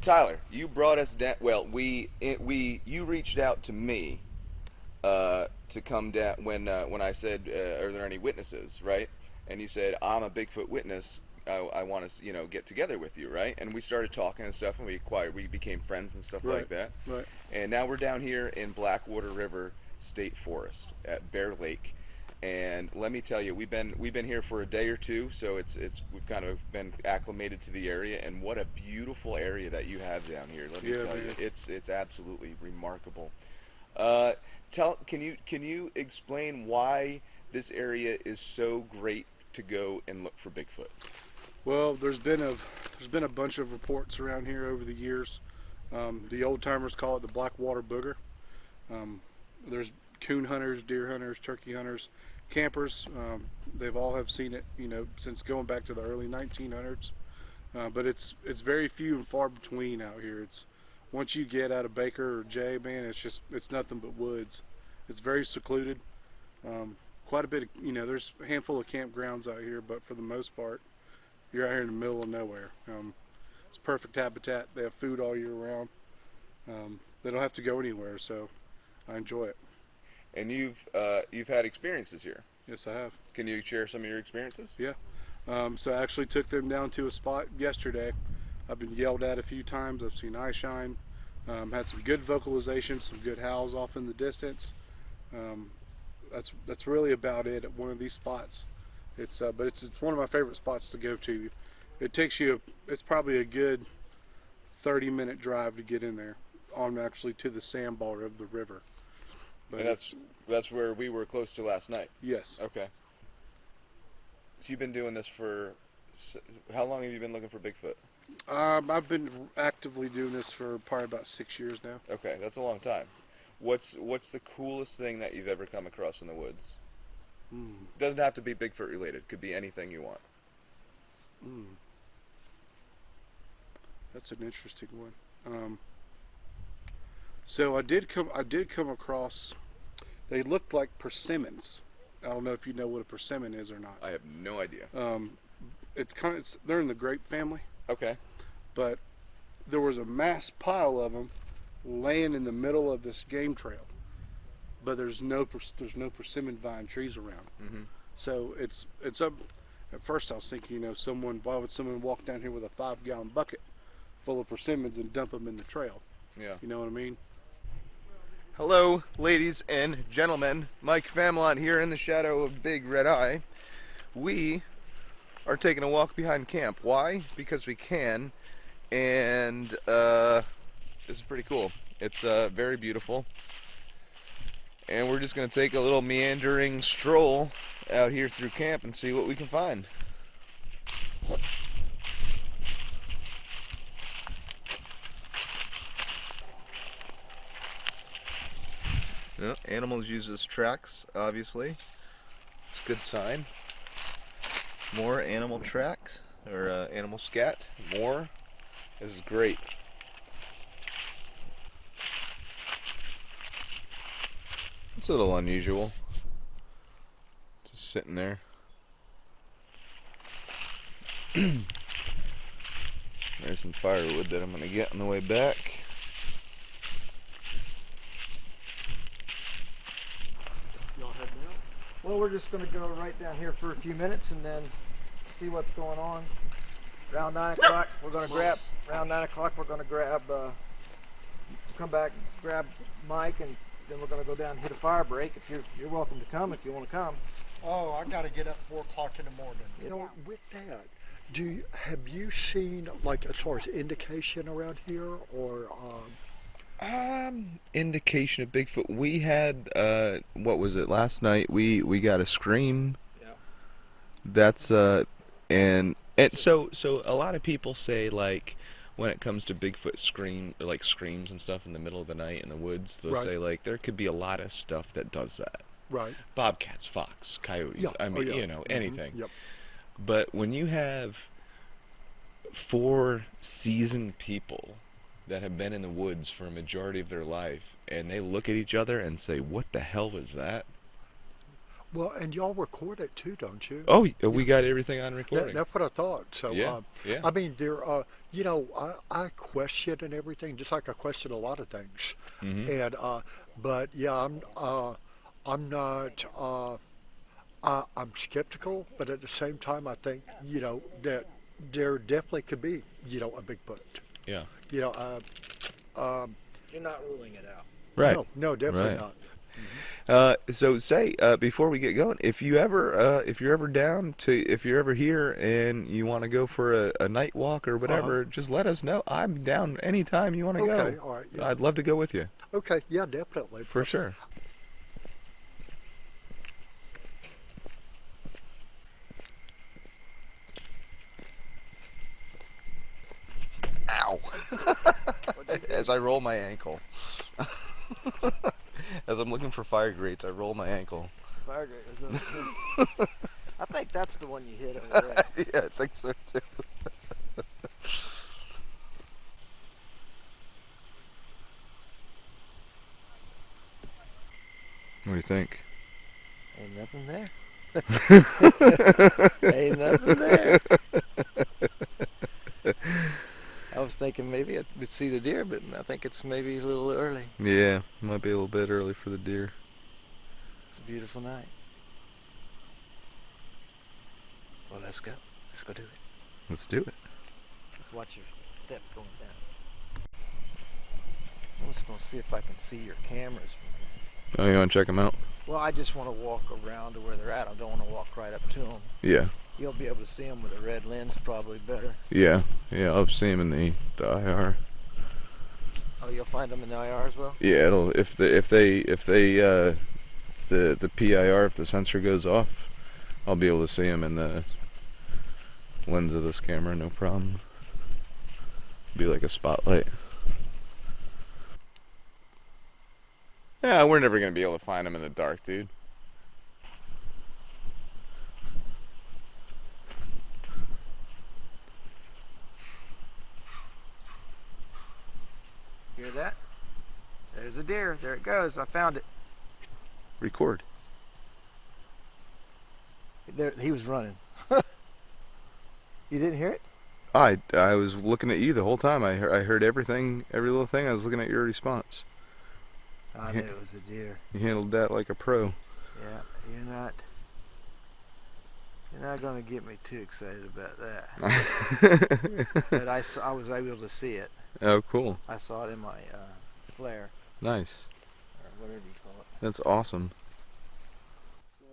Tyler, you brought us down. Well, you reached out to me to come down when I said, "Are there any witnesses?" Right? And you said, "I'm a Bigfoot witness. I want to, get together with you." Right? And we started talking and stuff, and we became friends and stuff like that. Right. And now we're down here in Blackwater River State Forest at Bear Lake. And let me tell you, we've been here for a day or two, so we've kind of been acclimated to the area, and what a beautiful area that you have down here. Let me tell you, it's absolutely remarkable. Can you explain why this area is so great to go and look for Bigfoot? Well, there's been a bunch of reports around here over the years. The old timers call it the Blackwater Booger. There's coon hunters, deer hunters, turkey hunters, campers. They've all have seen it, since going back to the early 1900s. But it's very few and far between out here. It's once you get out of Baker or Jay, man, it's nothing but woods. It's very secluded. Quite a bit of, there's a handful of campgrounds out here, but for the most part, you're out here in the middle of nowhere. It's perfect habitat. They have food all year round. They don't have to go anywhere, so I enjoy it. And you've had experiences here. Yes, I have. Can you share some of your experiences? Yeah. So I actually took them down to a spot yesterday. I've been yelled at a few times. I've seen eye shine. Had some good vocalization, some good howls off in the distance. That's really about it at one of these spots. But it's one of my favorite spots to go to. It's probably a good 30-minute drive to get in there, on actually to the sandbar of the river. But and that's where we were close to last night. Yes. Okay. So you've been doing this for, how long have you been looking for Bigfoot? I've been actively doing this for probably about 6 years now. Okay, that's a long time. What's the coolest thing that you've ever come across in the woods? Doesn't have to be Bigfoot related. Could be anything you want. That's an interesting one. So I did come across. They looked like persimmons. I don't know if you know what a persimmon is or not. I have no idea. They're in the grape family. Okay. But there was a mass pile of them laying in the middle of this game trail. But there's no persimmon vine trees around. So it's up. At first I was thinking, why would someone walk down here with a 5-gallon bucket full of persimmons and dump them in the trail? Yeah. You know what I mean? Hello, ladies and gentlemen. Mike Familant here in the shadow of Big Red Eye. We are taking a walk behind camp. Why? Because we can, and this is pretty cool. It's very beautiful, and we're just going to take a little meandering stroll out here through camp and see what we can find. Yeah, animals use as tracks, obviously. It's a good sign. More animal tracks, or animal scat. More. This is great. It's a little unusual. Just sitting there. There's some firewood that I'm going to get on the way back. Well, we're just going to go right down here for a few minutes and then see what's going on. Around 9 o'clock, we're going to grab. Around 9 o'clock, we're going to grab. Come back, grab Mike, and then we're going to go down and hit a fire break. If you're welcome to come, if you want to come. Oh, I got to get up 4 o'clock in the morning. With that, have you seen, like, as far as indication around here, or? Indication of Bigfoot. We had, what was it, last night? We got a scream. Yeah. That's, and so a lot of people say, like, when it comes to Bigfoot screams and stuff in the middle of the night in the woods, they'll say, like, there could be a lot of stuff that does that. Right. Bobcats, fox, coyotes, yeah. I mean, anything. Yep. But when you have 4 seasoned people that have been in the woods for a majority of their life, and they look at each other and say, what the hell was that? Well, and y'all record it too, don't you? Oh, we got everything on That, recording. that's what I thought. So, Yeah, yeah. I mean, you know, I question and everything, just like I question a lot of things. Hmm. And, but yeah, I'm not, I'm skeptical, but at the same time, I think, you know, that there definitely could be, you know, a Bigfoot. Yeah. You know, You're not ruling it out. Right. no, definitely Right. not. So say before we get going, if you're ever down to, if you're ever here and you want to go for a night walk or whatever, just let us know. I'm down anytime you want to Okay, go. all right, yeah. I'd love to go with you Okay, yeah, definitely. for sure. Ow! As I roll my ankle. As I'm looking for fire grates, I roll my ankle. Fire grate is up. I think that's the one you hit over there. Yeah, I think so too. What do you think? Ain't nothing there. Ain't nothing there. I was thinking maybe I would see the deer, but I think it's maybe a little early. Yeah, might be a little bit early for the deer. It's a beautiful night. Well, let's go. Let's go do it. Let's do it. Let's watch your step going down. I'm just going to see if I can see your cameras from here. Oh, you want to check them out? Well, I just want to walk around to where they're at. I don't want to walk right up to them. Yeah. You'll be able to see them with a red lens probably better. Yeah. Yeah, I'll see them in the IR. Oh, you'll find them in the IR as well? Yeah, it'll if the PIR, if the sensor goes off, I'll be able to see them in the lens of this camera, no problem. Be like a spotlight. Yeah, we're never gonna be able to find them in the dark, dude. Hear that? There's a deer. There it goes. I found it. Record. There, he was running. You didn't hear it? I was looking at you the whole time. I heard everything, every little thing. I was looking at your response. I knew it was a deer. You handled that like a pro. Yeah, you're not going to get me too excited about that. But I was able to see it. Oh, cool. I saw it in my flare, Nice. or whatever you call it. That's awesome. So,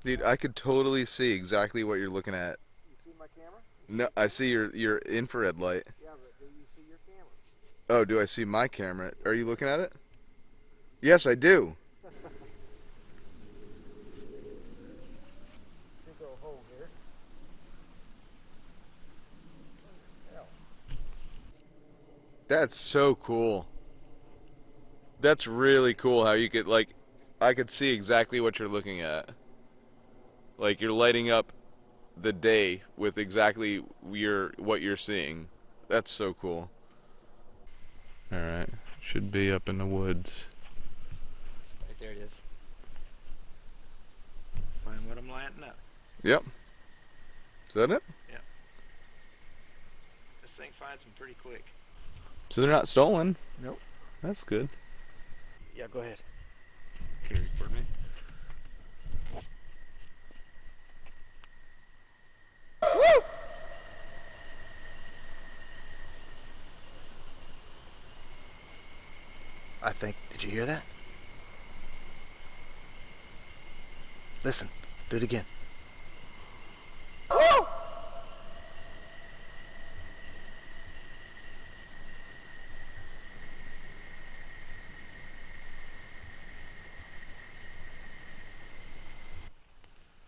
Dude, I could totally see exactly what you're looking at. you see my camera? No, I see your infrared light. Yeah, but do you see your camera? Oh, do I see my camera? Are you looking at it? Yes, I do. Big old hole here. That's so cool. That's really cool how you could, like, I could see exactly what you're looking at. Like, you're lighting up the day with exactly what you're seeing. That's so cool. Alright, should be up in the woods. Right there it is. Find what I'm lighting up. Yep. Is that it? This thing finds them pretty quick. So they're not stolen? Nope. That's good. Yeah, go ahead. Can you record me? I think, did you hear that? Listen, do it again.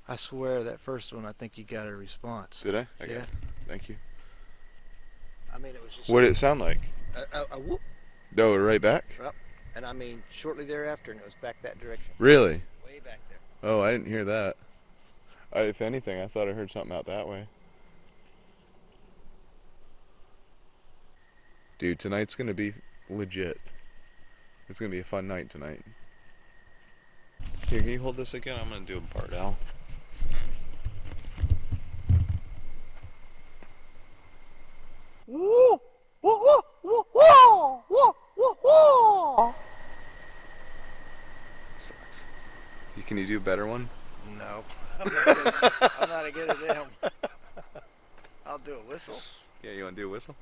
I swear that first one, I think you got a response. Did I? Okay. Yeah. Thank you. I mean, it was just What did it sound like? a whoop, Oh, right back? and I mean, shortly thereafter, and it was back that direction. Really? Way back there. Oh, I didn't hear that. If anything, I thought I heard something out that way. Dude, tonight's gonna be legit. It's gonna be a fun night tonight. Here, can you hold this again? I'm gonna do a part out. Woo! Woo! Woo! Woo! Woo! Woo! Woo! Woo! Sucks. Can you do a better one? No, I'm not good at them. I'll do a whistle. Yeah, you wanna do a whistle?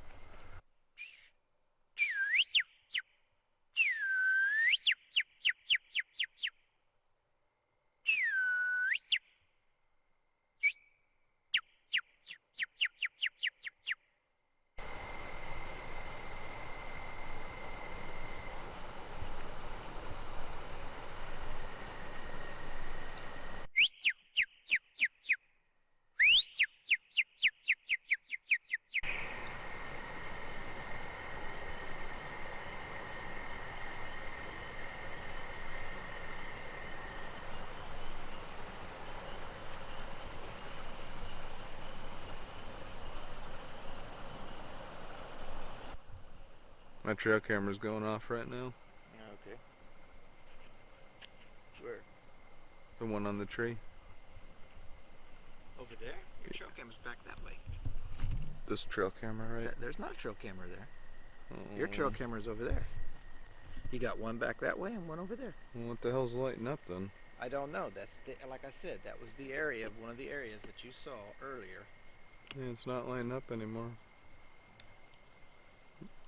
My trail camera's going off right now. Okay. Where? The one on the tree. Over there? Your trail camera's back that way. This trail camera, right? There's not a trail camera there. Oh. Your trail camera's over there. You got one back that way and one over there. Well, what the hell's lighting up then? I don't know. That's like I said, that was the area, one of the areas that you saw earlier. Yeah, it's not lighting up anymore.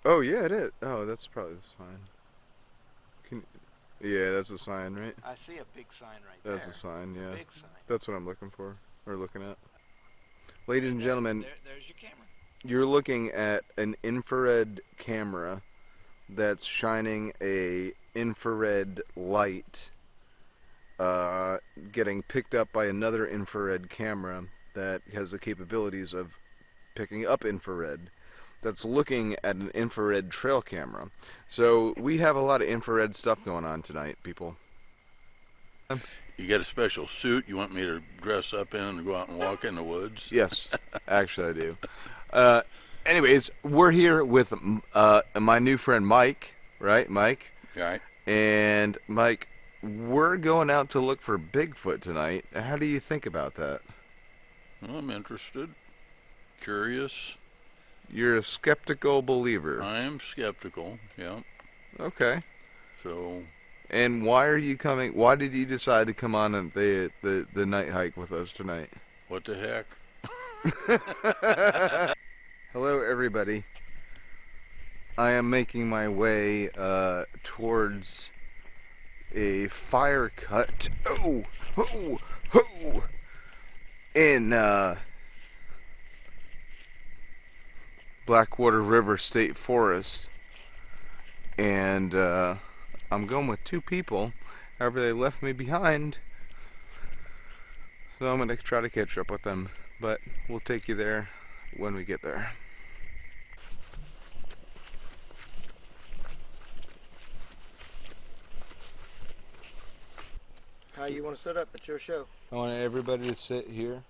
Oh yeah, it is. Oh, that's probably the sign. Yeah, that's a sign, right? I see a big sign right there. That's a sign, yeah. Big sign. That's what I'm looking for, or looking at. Ladies and gentlemen, There's your camera. you're looking at an infrared camera that's shining a infrared light, getting picked up by another infrared camera that has the capabilities of picking up infrared, that's looking at an infrared trail camera. So we have a lot of infrared stuff going on tonight, people. You got a special suit you want me to dress up in and go out and walk in the woods? Yes, actually I do. Anyways, we're here with my new friend Mike, right, Mike? Right. And Mike, we're going out to look for Bigfoot tonight. How do you think about that? Well, I'm interested, curious. You're a skeptical believer. I am skeptical, yeah. Okay. So, And why are you coming? Why did you decide to come on the night hike with us tonight? what the heck? Hello, everybody. I am making my way towards a fire cut. Oh, oh, oh! In Blackwater River State Forest, and I'm going with two people. However, they left me behind, so I'm gonna try to catch up with them. But we'll take you there when we get there. How you want to set up at your show? I want everybody to sit here,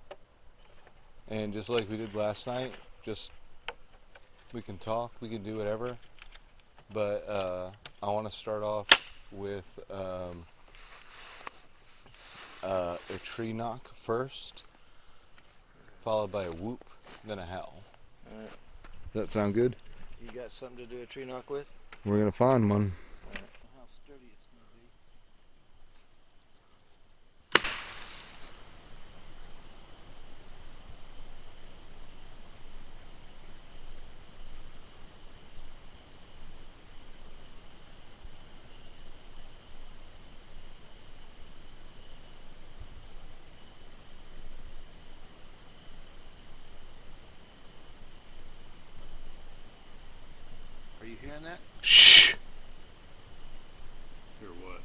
and just like we did last night, just we can talk, we can do whatever, but I want to start off with a tree knock first, followed by a whoop, then a howl. Alright. Does that sound good? You got something to do a tree knock with? We're gonna find one. How sturdy it's going to be. Are you hearing that? Shh. Hear what?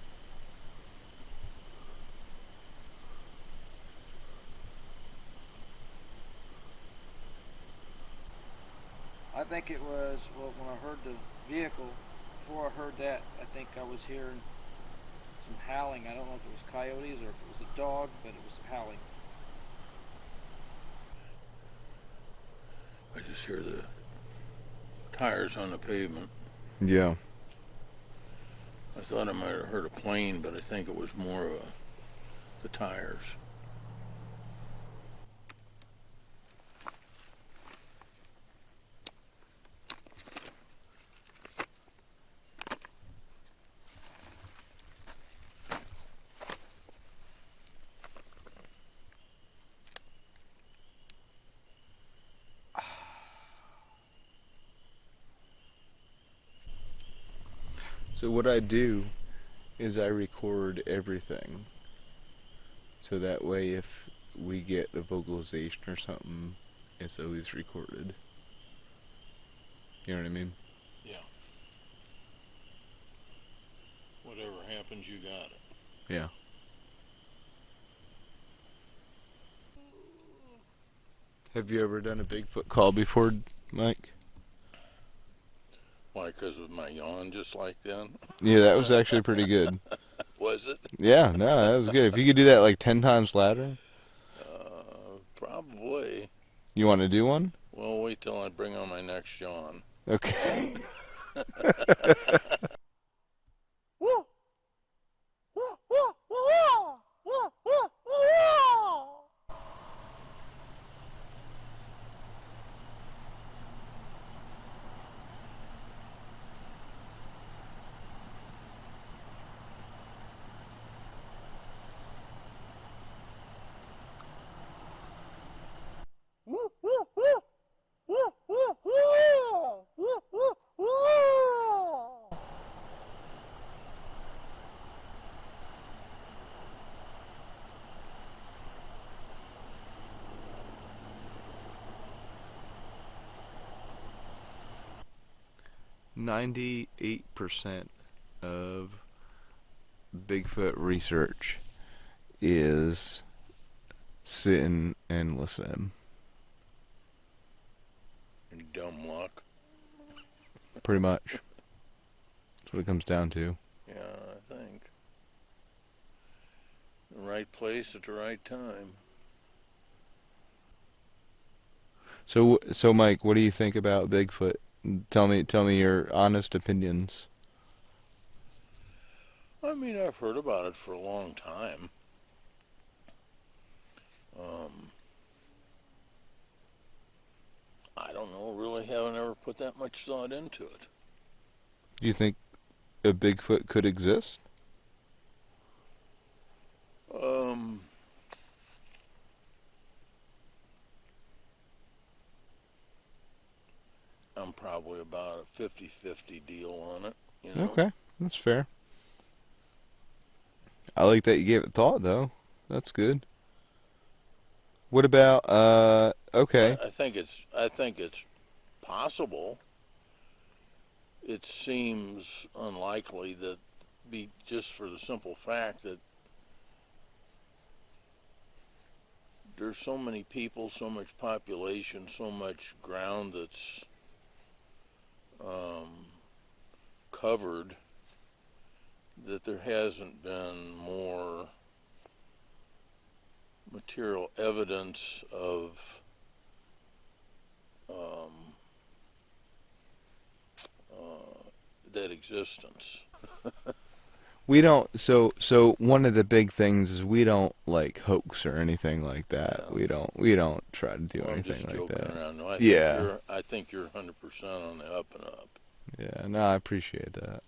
I think it was, well, when I heard the vehicle, before I heard that, I think I was hearing some howling. I don't know if it was coyotes or if it was a dog, but it was howling. I just hear the tires on the pavement. Yeah. I thought I might have heard a plane, but I think it was more of the tires. So what I do is I record everything. So that way if we get a vocalization or something, it's always recorded. You know what I mean? Yeah. Whatever happens, you got it. Yeah. Have you ever done a Bigfoot call before, Mike? Why, because of my yawn just like then? Yeah, that was actually pretty good. Was it? Yeah, no, that was good. If you could do that like 10 times louder. Probably. You want to do one? Well, wait till I bring on my next yawn. Okay. %98 of Bigfoot research is sitting and listening. Dumb luck. Pretty much. That's what it comes down to. Yeah, I think. The right place at the right time. So Mike, what do you think about Bigfoot? Tell me your honest opinions. I mean, I've heard about it for a long time. I don't know, really haven't ever put that much thought into it. Do you think a Bigfoot could exist? I'm probably about a 50-50 deal on it, you know? Okay, that's fair. I like that you gave it thought, though. That's good. What about okay. I think it's possible. It seems unlikely that be just for the simple fact that there's so many people, so much population, so much ground that's covered that there hasn't been more material evidence of that existence. We don't. So one of the big things is we don't like hoax or anything like that. Yeah. We don't try to do Well, I'm anything just like joking that. around. No, Yeah. I think you're 100% on the up and up. Yeah, no, I appreciate that.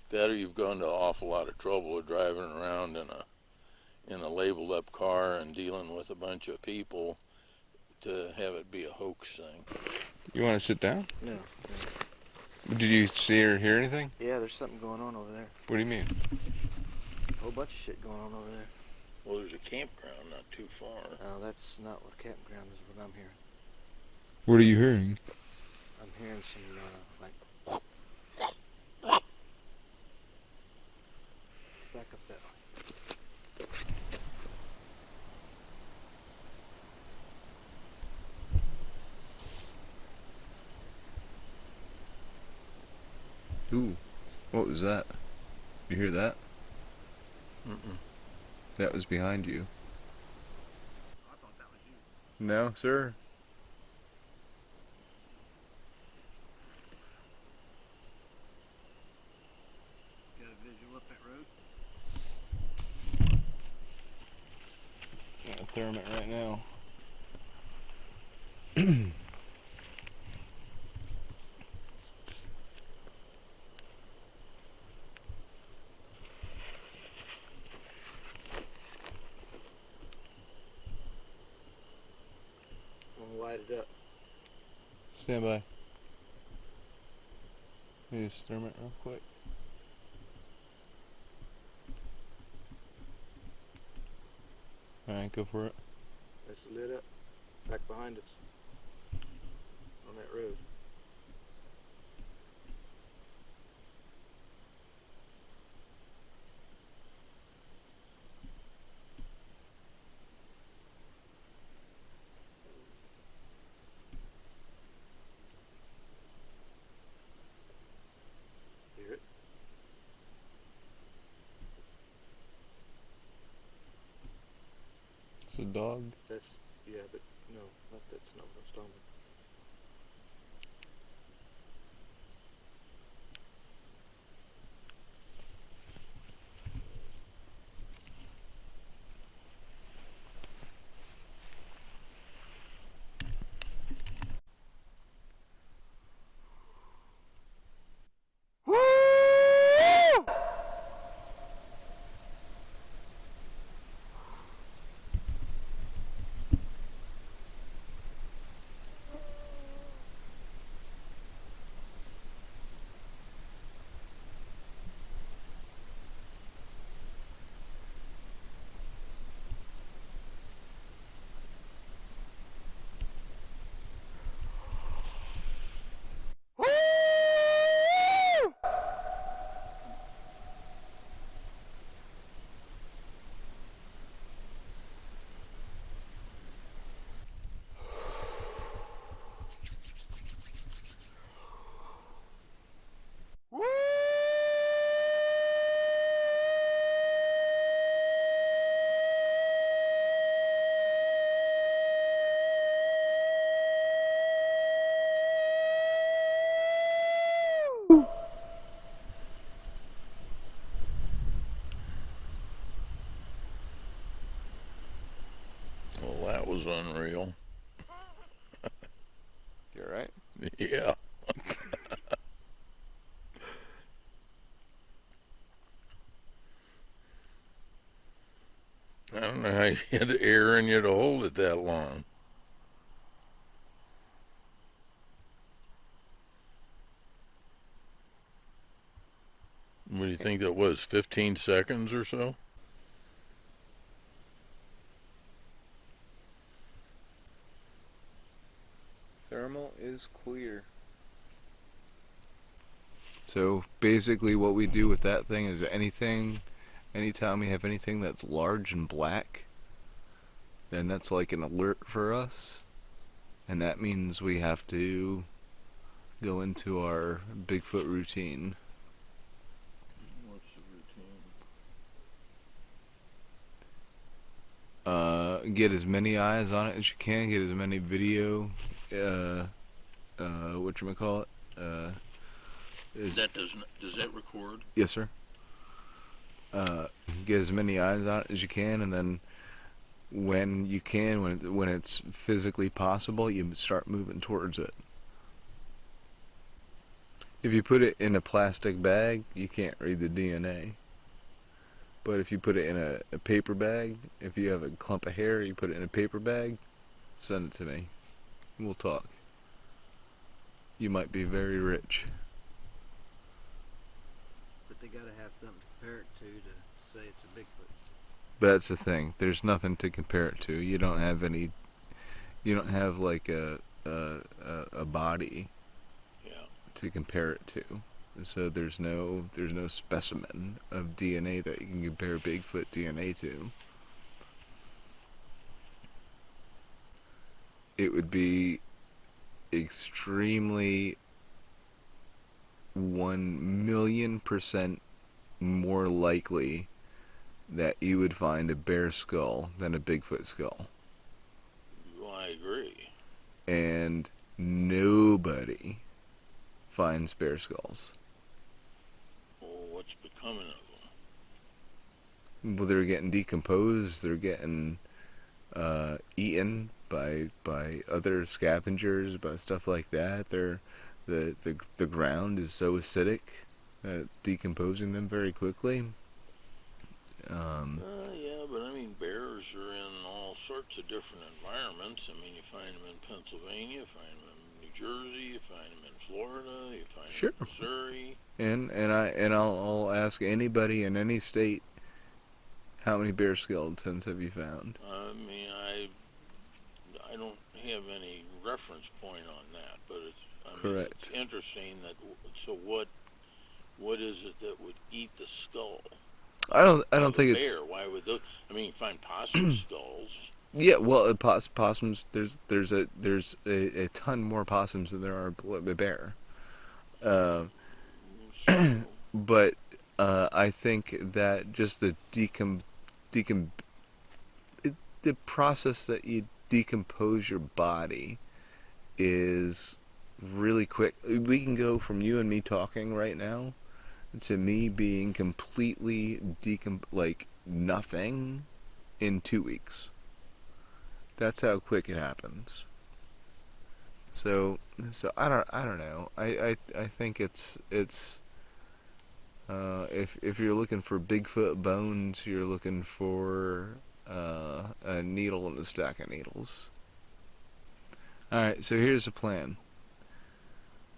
That, or you've gone to an awful lot of trouble with driving around in a labeled up car and dealing with a bunch of people to have it be a hoax thing. You want to sit down? No. Did you see or hear anything? Yeah, there's something going on over there. What do you mean? A whole bunch of shit going on over there. Well, there's a campground not too far. No, that's not what campground is. What I'm hearing. What are you hearing? I'm hearing some like. Back up that way. Ooh, what was that? You hear that? Mm-mm. That was behind you. I thought that was you. No, sir. thermit right now. I'm gonna light it up. Stand by. Use thermit real quick. Alright, go for it. It's lit up. Back behind us. On that road. Hear it? It's a dog. That's, yeah, but no, that's not what I was talking about. Well, that was unreal. You all right? Yeah. I don't know how you had air in you to hold it that long. What do you think that was, 15 seconds or so? Thermal is clear. So basically what we do with that thing is anytime we have anything that's large and black, then that's like an alert for us. And that means we have to go into our Bigfoot routine. What's the routine? Get as many eyes on it as you can, get as many video, whatchamacallit, Does that record? yes sir. Get as many eyes on it as you can, and then when you can, when it's physically possible, you start moving towards it. If you put it in a plastic bag, you can't read the DNA. But if you put it in a paper bag, if you have a clump of hair, you put it in a paper bag, send it to me. We'll talk. You might be very rich. But they gotta have something to compare it to say it's a Bigfoot. But that's the thing. There's nothing to compare it to. You don't have any. You don't have like a body. Yeah. To compare it to. So there's no specimen of DNA that you can compare Bigfoot DNA to. It would be extremely 1,000,000% more likely that you would find a bear skull than a Bigfoot skull. Well, I agree. And nobody finds bear skulls. Well, what's becoming of them? Well, they're getting decomposed, they're getting eaten by other scavengers, by stuff like that. The ground is so acidic that it's decomposing them very quickly. Yeah, but I mean, bears are in all sorts of different environments. I mean, you find them in Pennsylvania, you find them in New Jersey, you find them in Florida, you find Sure. them in Missouri. I'll ask anybody in any state, how many bear skeletons have you found? I mean, I don't have any reference point on that, but Correct. It's interesting that. So what is it that would eat the skull? I don't Of think a it's bear. Why would those? I mean, you find possum skulls. yeah. Well, possums. There's a ton more possums than there are the bear. Uh, So, but I think that just the the process that you decompose your body is really quick. We can go from you and me talking right now to me being completely like nothing in 2 weeks. That's how quick it happens. So I don't know. I think it's if you're looking for Bigfoot bones, you're looking for a needle and a stack of needles. Alright, so here's the plan.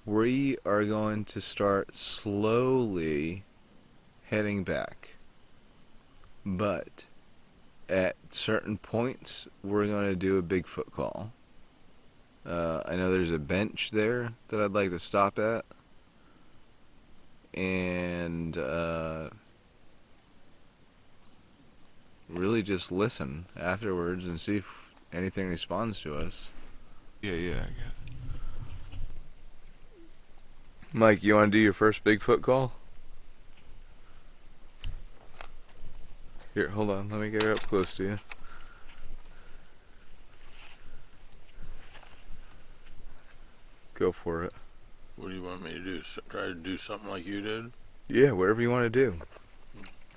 We are going to start slowly heading back. But at certain points, we're going to do a Bigfoot call. I know there's a bench there that I'd like to stop at. And really just listen afterwards and see if anything responds to us. Yeah, I guess. Mike, you want to do your first Bigfoot call? Here, hold on. Let me get her up close to you. Go for it. what do you want me to do? Try to do something like you did? Yeah, whatever you want to do.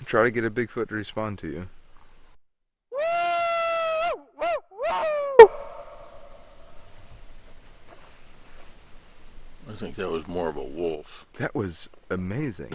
Try to get a Bigfoot to respond to you. I think that was more of a wolf. That was amazing.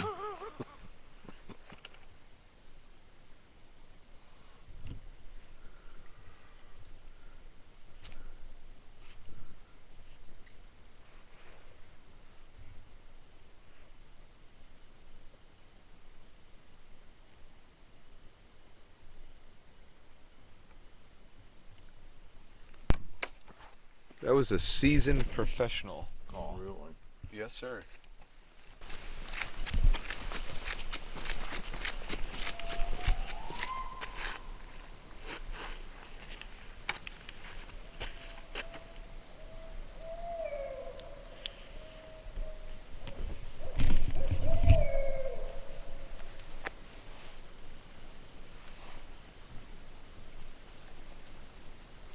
That was a seasoned professional call. Really? Yes, sir.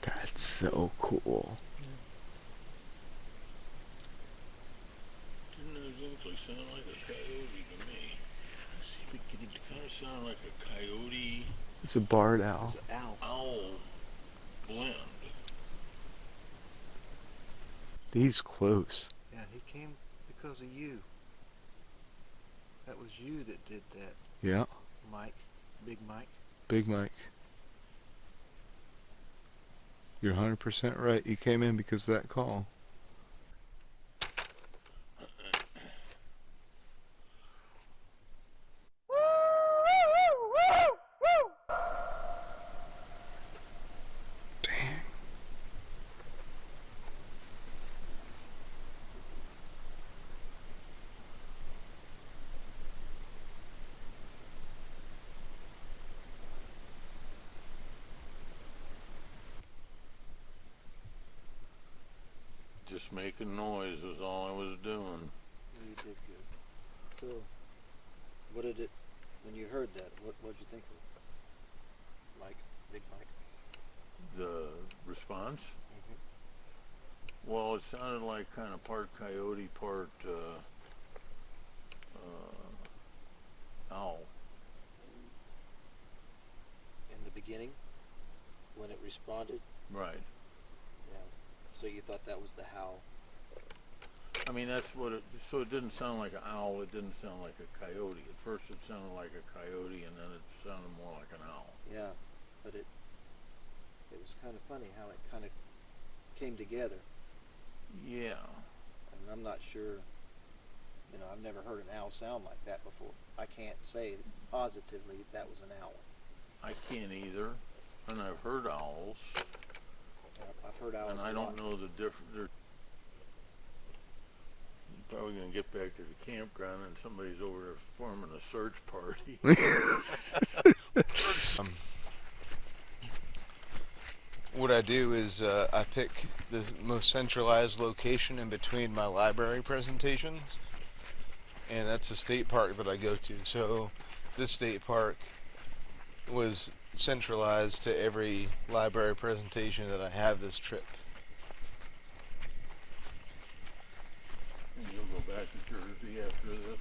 That's so cool. Didn't it exactly sound like a coyote to me? It kind of sounded like a coyote It's a barred owl. It's an owl. owl blend. He's close. Yeah, he came because of you. That was you that did that, Yeah, Mike. Big Mike. Big Mike. You're 100% right. You came in because of that call. Dang. Just making noise was all I was doing. You did good. So, what did it, when you heard that, what did you think of Mike, Big Mike? The response? Mm-hmm. Well, it sounded like kind of part coyote, part owl. In the beginning, when it responded. Right. Yeah. So you thought that was the howl. I mean, that's what it, so it didn't sound like an owl, it didn't sound like a coyote. At first it sounded like a coyote, and then it sounded more like an owl. Yeah, but it was kind of funny how it kind of came together. Yeah. And I'm not sure, you know, I've never heard an owl sound like that before. I can't say positively that was an owl. I can't either. And I've heard owls, I've heard owls. and I don't know the difference. Probably gonna get back to the campground and somebody's over there forming a search party. What I do is I pick the most centralized location in between my library presentations, and that's the state park that I go to. So this state park was centralized to every library presentation that I have this trip. And you'll go back to Jersey after this.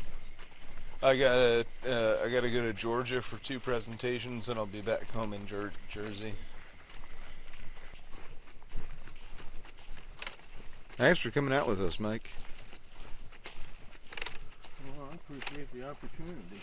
I gotta go to Georgia for 2 presentations, and I'll be back home in Jersey. Thanks for coming out with us, Mike. Well, I appreciate the opportunity.